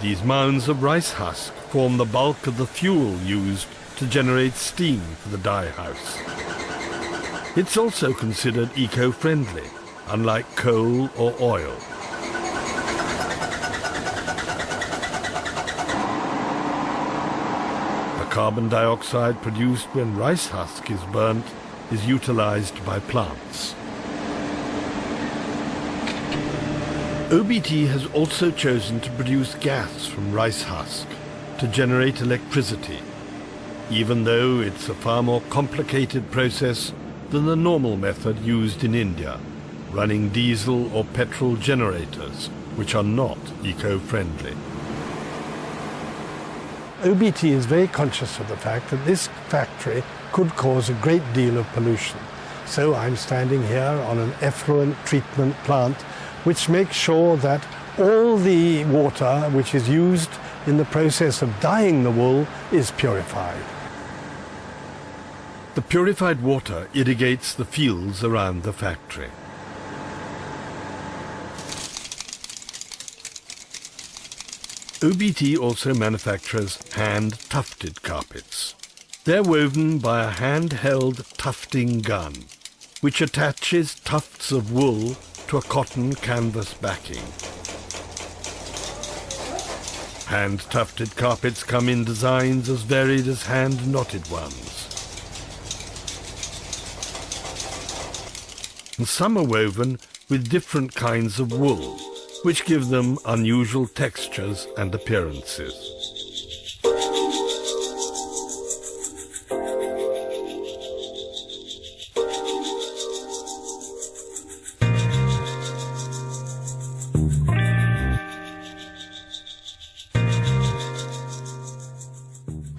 These mounds of rice husk form the bulk of the fuel used to generate steam for the dye house. It's also considered eco-friendly, unlike coal or oil. The carbon dioxide produced when rice husk is burnt is utilized by plants. Obeetee has also chosen to produce gas from rice husk to generate electricity, even though it's a far more complicated process than the normal method used in India, running diesel or petrol generators, which are not eco-friendly. Obeetee is very conscious of the fact that this factory could cause a great deal of pollution. So I'm standing here on an effluent treatment plant which makes sure that all the water which is used in the process of dyeing the wool is purified. The purified water irrigates the fields around the factory. Obeetee also manufactures hand-tufted carpets. They're woven by a hand-held tufting gun, which attaches tufts of wool to a cotton canvas backing. Hand-tufted carpets come in designs as varied as hand-knotted ones. And some are woven with different kinds of wool, which give them unusual textures and appearances.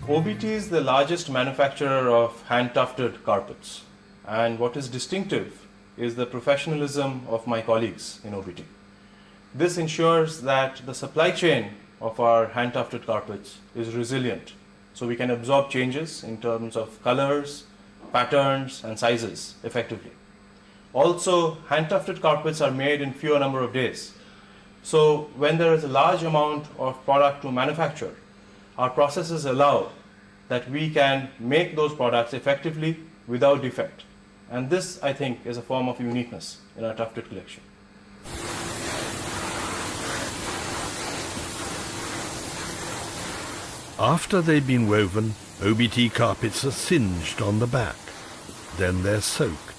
Obeetee is the largest manufacturer of hand-tufted carpets, and what is distinctive is the professionalism of my colleagues in Obeetee. This ensures that the supply chain of our hand-tufted carpets is resilient, so we can absorb changes in terms of colors, patterns and sizes effectively. Also, hand-tufted carpets are made in fewer number of days. So when there is a large amount of product to manufacture, our processes allow that we can make those products effectively without defect. And this, I think, is a form of uniqueness in our tufted collection. After they've been woven, Obeetee carpets are singed on the back. Then they're soaked.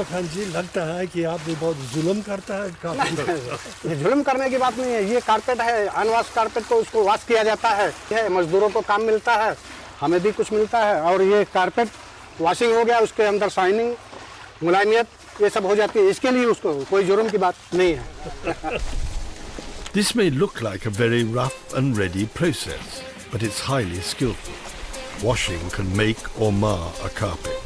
Khan जी, लगता है कि आपने बहुत जुल्म करता है carpet. ये जुल्म करने की बात नहीं है, ये कारपेट है, अनवॉश कारपेट को उसको वॉश किया जाता है, मजदूरों को काम मिलता है, हमें भी कुछ मिलता है, और ये कारपेट वॉशिंग हो गया, उसके अंदर शाइनिंग, मुलायमियत, ये सब हो जाती है, इसके लिए उसको कोई जुर्म की बात नहीं है। This may look like a very rough and ready process, but it's highly skillful. Washing can make or mar a carpet.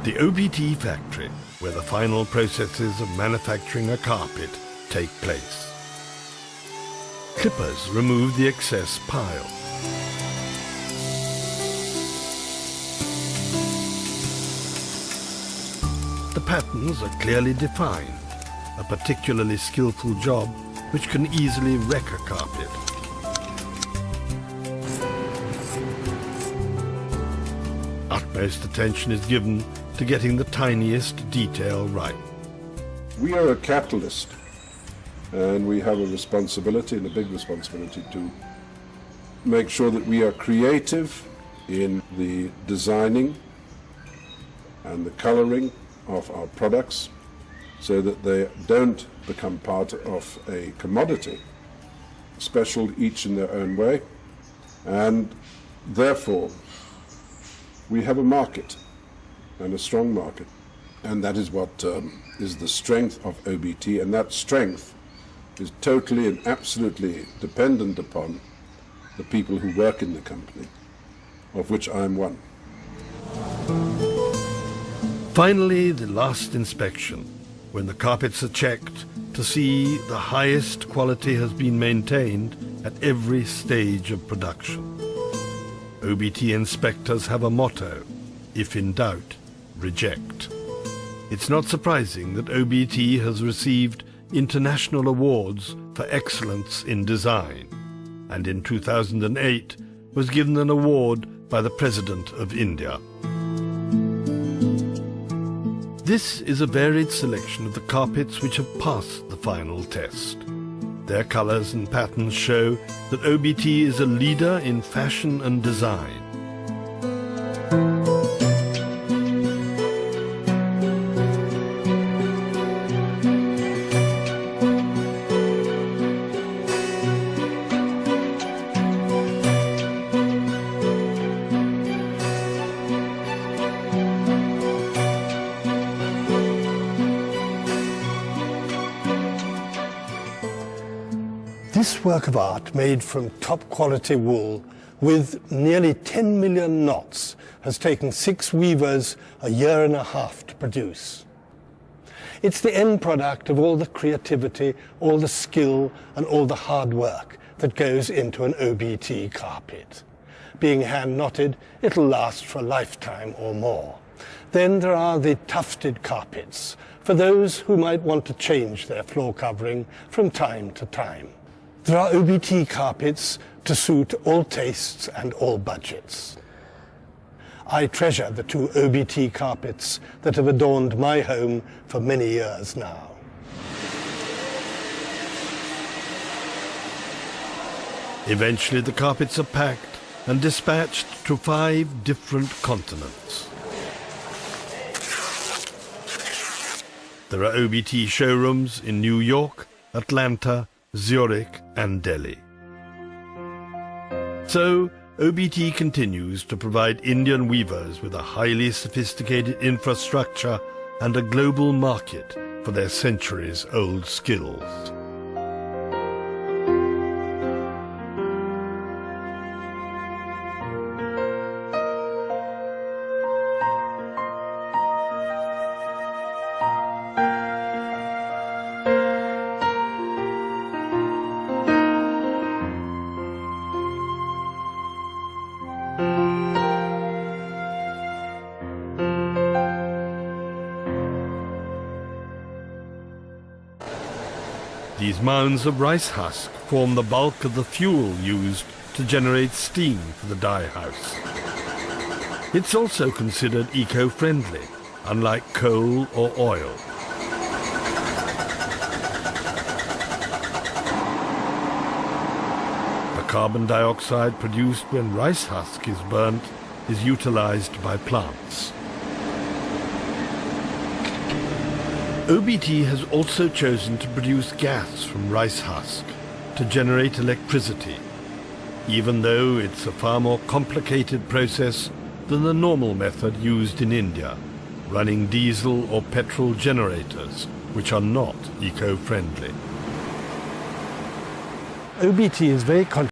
The Obeetee factory, where the final processes of manufacturing a carpet take place. Clippers remove the excess pile. The patterns are clearly defined, a particularly skillful job which can easily wreck a carpet. Utmost attention is given to getting the tiniest detail right. We are a capitalist, and we have a responsibility, and a big responsibility, to make sure that we are creative in the designing and the coloring of our products so that they don't become part of a commodity, special each in their own way, and therefore we have a market, and a strong market, and that is what is the strength of Obeetee, and that strength is totally and absolutely dependent upon the people who work in the company, of which I am one. Finally, the last inspection, when the carpets are checked to see the highest quality has been maintained at every stage of production. Obeetee inspectors have a motto: if in doubt, reject. It's not surprising that Obeetee has received international awards for excellence in design, and in 2008 was given an award by the President of India. This is a varied selection of the carpets which have passed the final test. Their colors and patterns show that Obeetee is a leader in fashion and design. This work of art, made from top quality wool with nearly 10 million knots, has taken 6 weavers a year and a half to produce. It's the end product of all the creativity, all the skill and all the hard work that goes into an Obeetee carpet. Being hand knotted, it'll last for a lifetime or more. Then there are the tufted carpets, for those who might want to change their floor covering from time to time. There are Obeetee carpets to suit all tastes and all budgets. I treasure the 2 Obeetee carpets that have adorned my home for many years now. Eventually the carpets are packed and dispatched to 5 different continents. There are Obeetee showrooms in New York, Atlanta, Zurich and Delhi. So, Obeetee continues to provide Indian weavers with a highly sophisticated infrastructure and a global market for their centuries-old skills. These mounds of rice husk form the bulk of the fuel used to generate steam for the dye house. It's also considered eco-friendly, unlike coal or oil. The carbon dioxide produced when rice husk is burnt is utilized by plants. Obeetee has also chosen to produce gas from rice husk to generate electricity, even though it's a far more complicated process than the normal method used in India, running diesel or petrol generators, which are not eco-friendly. Obeetee is very